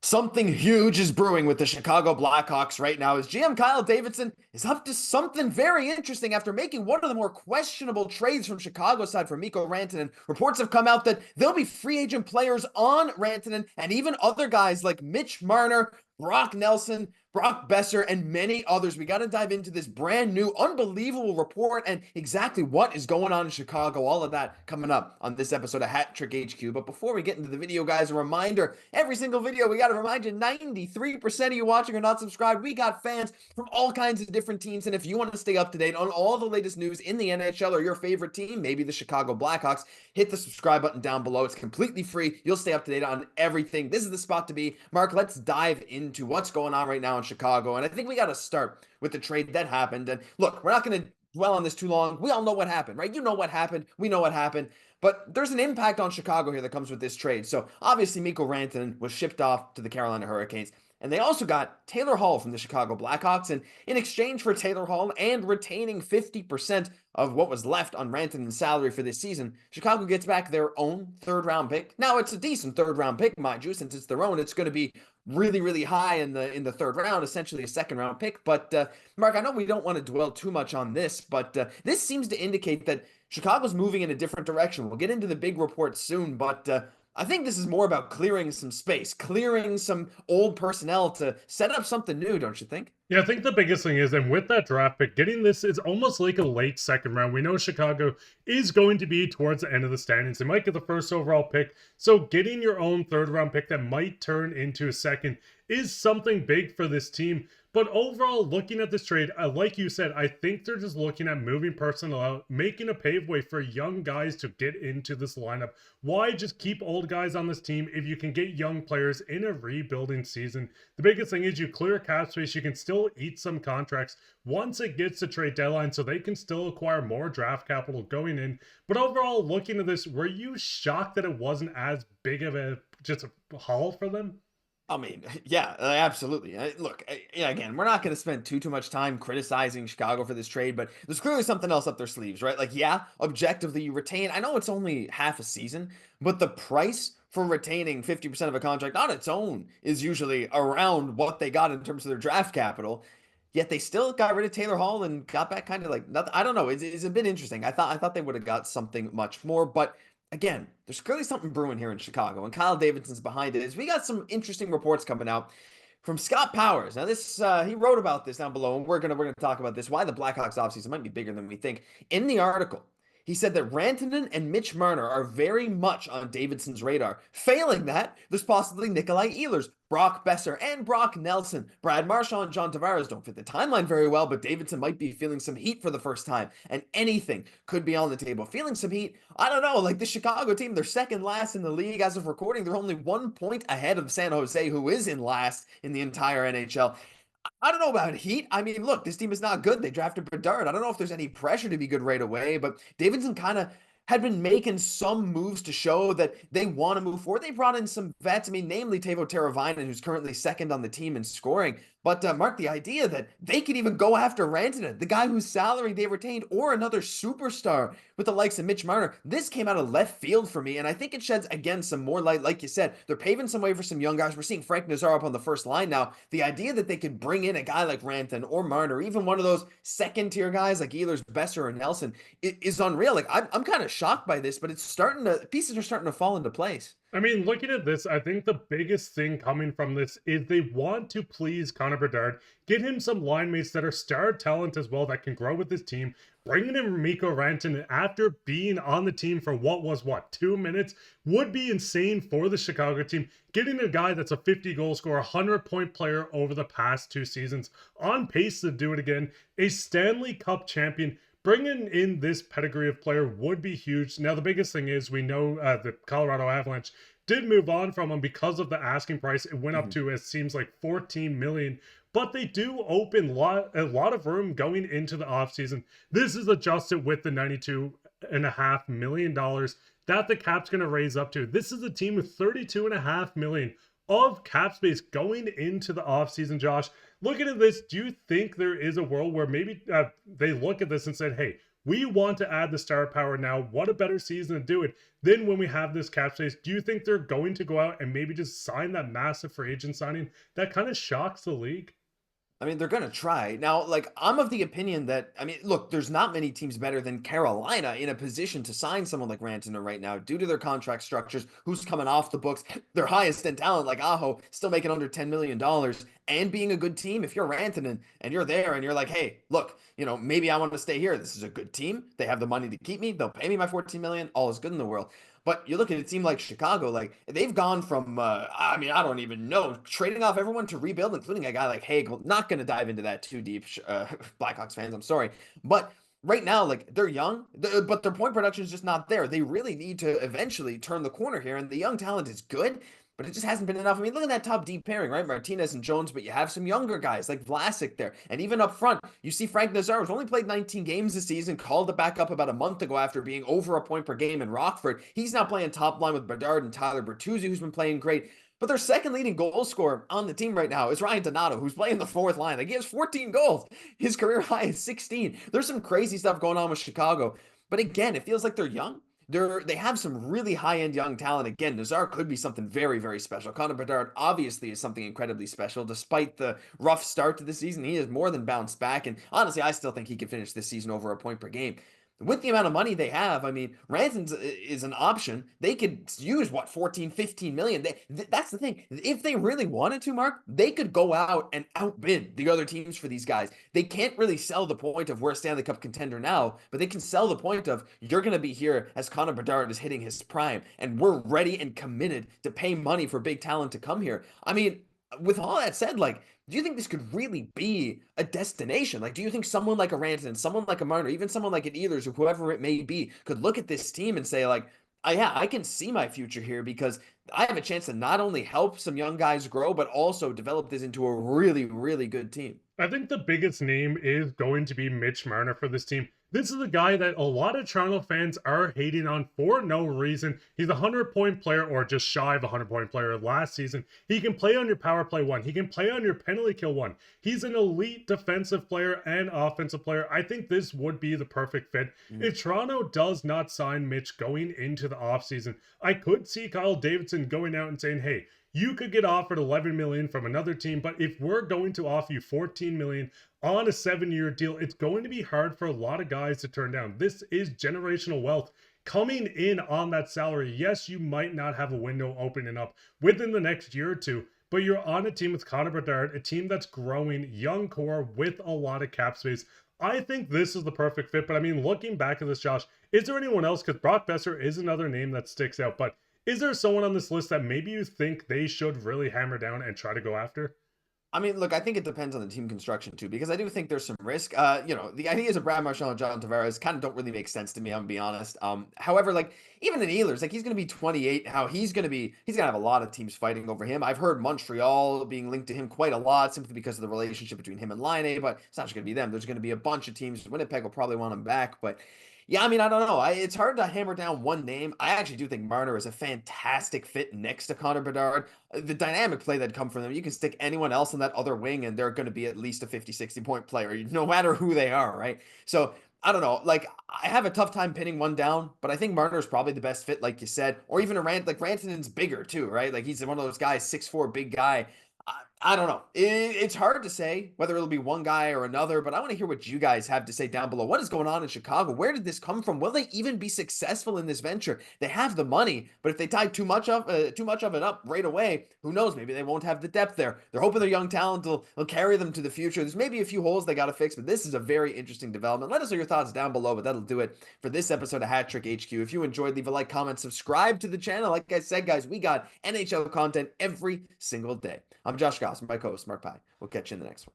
Something huge is brewing with the Chicago Blackhawks right now as GM Kyle Davidson is up to something very interesting after making one of the more questionable trades from Chicago's side for Mikko Rantanen. Reports have come out that there'll be free agent players on Rantanen and even other guys like Mitch Marner, Brock Nelson, Brock Boeser, and many others. We got to dive into this brand new, unbelievable report and exactly what is going on in Chicago. All of that coming up on this episode of Hat Trick HQ. But before we get into the video, guys, a reminder, every single video, we got to remind you, 93% of you watching are not subscribed. We got fans from all kinds of different teams. And if you want to stay up to date on all the latest news in the NHL or your favorite team, maybe the Chicago Blackhawks, hit the subscribe button down below. It's completely free. You'll stay up to date on everything. This is the spot to be. Mark, let's dive into what's going on right now in Chicago. And I think we got to start with the trade that happened. And look, we're not going to dwell on this too long. We all know what happened, right? You know what happened. We know what happened. But there's an impact on Chicago here that comes with this trade. So obviously, Mikko Rantanen was shipped off to the Carolina Hurricanes. And they also got Taylor Hall from the Chicago Blackhawks. And in exchange for Taylor Hall and retaining 50% of what was left on Rantanen's salary for this season, Chicago gets back their own third-round pick. Now, it's a decent third-round pick, mind you. Since it's their own, it's going to be really, really high in the third round, essentially a second-round pick. But, Mark, I know we don't want to dwell too much on this, but this seems to indicate that Chicago's moving in a different direction. We'll get into the big report soon, but I think this is more about clearing some space, clearing some old personnel to set up something new, don't you think? Yeah, I think the biggest thing is, and with that draft pick, getting this is almost like a late second round. We know Chicago is going to be towards the end of the standings. They might get the first overall pick. So getting your own third round pick that might turn into a second is something big for this team. But overall, looking at this trade, like you said, I think they're just looking at moving personnel out, making a paveway for young guys to get into this lineup. Why just keep old guys on this team if you can get young players in a rebuilding season? The biggest thing is you clear cap space. You can still eat some contracts once it gets to trade deadline so they can still acquire more draft capital going in. But overall, looking at this, were you shocked that it wasn't as big of just a haul for them? I mean, yeah, absolutely. Look, yeah, again, we're not going to spend too much time criticizing Chicago for this trade, but there's clearly something else up their sleeves, right? Like, yeah, objectively, you retain. I know it's only half a season, but the price for retaining 50% of a contract on its own is usually around what they got in terms of their draft capital. Yet they still got rid of Taylor Hall and got back kind of like nothing. I don't know. It's a bit interesting. I thought they would have got something much more, but again, there's clearly something brewing here in Chicago, and Kyle Davidson's behind it. We got some interesting reports coming out from Scott Powers. Now, this he wrote about this down below, and we're gonna talk about this. Why the Blackhawks offseason might be bigger than we think. In the article, he said that Rantanen and Mitch Marner are very much on Davidson's radar. Failing that, there's possibly Nikolai Ehlers, Brock Boeser, and Brock Nelson. Brad Marchand and John Tavares don't fit the timeline very well, but Davidson might be feeling some heat for the first time, and anything could be on the table. Feeling some heat, I don't know, like the Chicago team, they're second last in the league as of recording. They're only 1 point ahead of San Jose, who is in last in the entire NHL. I don't know about heat. I mean, look, this team is not good. They drafted Bedard. I don't know if there's any pressure to be good right away, but Davidson kind of had been making some moves to show that they want to move forward. They brought in some vets. I mean, namely Teuvo Teravainen, who's currently second on the team in scoring. But Mark, the idea that they could even go after Rantanen, the guy whose salary they retained, or another superstar with the likes of Mitch Marner, this came out of left field for me. And I think it sheds, again, some more light. Like you said, they're paving some way for some young guys. We're seeing Frank Nazar up on the first line now. The idea that they could bring in a guy like Rantanen or Marner, or even one of those second-tier guys like Ehlers, Boeser, or Nelson, is unreal. Like, I'm kind of shocked by this, but pieces are starting to fall into place. I mean, looking at this, I think the biggest thing coming from this is they want to please Connor Bedard, get him some line mates that are star talent as well that can grow with his team. Bringing in Mikko Rantanen after being on the team for 2 minutes would be insane for the Chicago team. Getting a guy that's a 50-goal scorer, 100-point player over the past 2 seasons, on pace to do it again, a Stanley Cup champion. Bringing in this pedigree of player would be huge. Now, the biggest thing is we know the Colorado Avalanche did move on from him because of the asking price. It went up to, it seems like, $14 million. But they do open a lot of room going into the offseason. This is adjusted with the $92.5 million that the cap's going to raise up to. This is a team with $32.5 million of cap space going into the offseason, Josh. Looking at this, do you think there is a world where maybe they look at this and said, hey, we want to add the star power now. What a better season to do it than when we have this cap space. Do you think they're going to go out and maybe just sign that massive free agent signing that kind of shocks the league? I mean, they're going to try. Now, like, I'm of the opinion that, I mean, look, there's not many teams better than Carolina in a position to sign someone like Rantanen right now due to their contract structures, who's coming off the books, their highest end talent like Aho, still making under $10 million and being a good team. If you're Rantanen and you're there and you're like, hey, look, maybe I want to stay here. This is a good team. They have the money to keep me. They'll pay me my 14 million. All is good in the world. But you look at a team like Chicago, like they've gone from, I mean, I don't even know, trading off everyone to rebuild, including a guy like Hagel. Not going to dive into that too deep, Blackhawks fans, I'm sorry. But right now, like they're young, but their point production is just not there. They really need to eventually turn the corner here, and the young talent is good. But it just hasn't been enough. I mean, look at that top deep pairing, right? Martinez and Jones, but you have some younger guys like Vlasic there. And even up front, you see Frank Nazar, who's only played 19 games this season, called it back up about a month ago after being over a point per game in Rockford. He's now playing top line with Bedard and Tyler Bertuzzi, who's been playing great. But their second leading goal scorer on the team right now is Ryan Donato, who's playing the fourth line. Like, he has 14 goals. His career high is 16. There's some crazy stuff going on with Chicago. But again, it feels like they're young. They have some really high-end young talent. Again, Nazar could be something very, very special. Connor Bedard obviously is something incredibly special. Despite the rough start to the season, he has more than bounced back. And honestly, I still think he could finish this season over a point per game. With the amount of money they have, I mean, Ranson is an option. They could use, what, 14, 15 million. That's the thing. If they really wanted to, Mark, they could go out and outbid the other teams for these guys. They can't really sell the point of we're a Stanley Cup contender now, but they can sell the point of you're going to be here as Connor Bedard is hitting his prime, and we're ready and committed to pay money for big talent to come here. I mean, with all that said, like, do you think this could really be a destination? Like, do you think someone like a Rantanen, someone like a Marner, even someone like an Ehlers or whoever it may be, could look at this team and say, like, yeah, I can see my future here because I have a chance to not only help some young guys grow, but also develop this into a really, really good team? I think the biggest name is going to be Mitch Marner for this team. This is a guy that a lot of Toronto fans are hating on for no reason. He's a 100-point player, or just shy of a 100-point player last season. He can play on your power play one. He can play on your penalty kill one. He's an elite defensive player and offensive player. I think this would be the perfect fit. If Toronto does not sign Mitch going into the offseason, I could see Kyle Davidson going out and saying, hey, you could get offered 11 million from another team, but if we're going to offer you 14 million on a 7-year deal, it's going to be hard for a lot of guys to turn down. This is generational wealth coming in on that salary. Yes, you might not have a window opening up within the next year or two, but you're on a team with Connor Bedard, a team that's growing, young core with a lot of cap space. I think this is the perfect fit. But I mean, looking back at this, Josh, is there anyone else? Because Brock Boeser is another name that sticks out, but is there someone on this list that maybe you think they should really hammer down and try to go after? I mean, look, I think it depends on the team construction too, because I do think there's some risk. The ideas of Brad Marchand and John Tavares kind of don't really make sense to me, I'm gonna be honest. However, like even in Ehlers, like he's gonna be 28. He's gonna have a lot of teams fighting over him. I've heard Montreal being linked to him quite a lot simply because of the relationship between him and Laine, but it's not just gonna be them. There's gonna be a bunch of teams. Winnipeg will probably want him back, but yeah, I mean, I don't know. It's hard to hammer down one name. I actually do think Marner is a fantastic fit next to Connor Bedard. The dynamic play that come from them, you can stick anyone else on that other wing, and they're going to be at least a 50, 60-point player, no matter who they are, right? So, I don't know. Like, I have a tough time pinning one down, but I think Marner is probably the best fit, like you said. Or even like Rantanen's bigger, too, right? Like, he's one of those guys, 6'4", big guy. I don't know. It's hard to say whether it'll be one guy or another, but I want to hear what you guys have to say down below. What is going on in Chicago? Where did this come from? Will they even be successful in this venture? They have the money, but if they tie too much of it up right away, who knows? Maybe they won't have the depth there. They're hoping their young talent will carry them to the future. There's maybe a few holes they got to fix, but this is a very interesting development. Let us know your thoughts down below, but that'll do it for this episode of Hat Trick HQ. If you enjoyed, leave a like, comment, subscribe to the channel. Like I said, guys, we got NHL content every single day. I'm Josh Gosse, my co-host, Mark Pye. We'll catch you in the next one.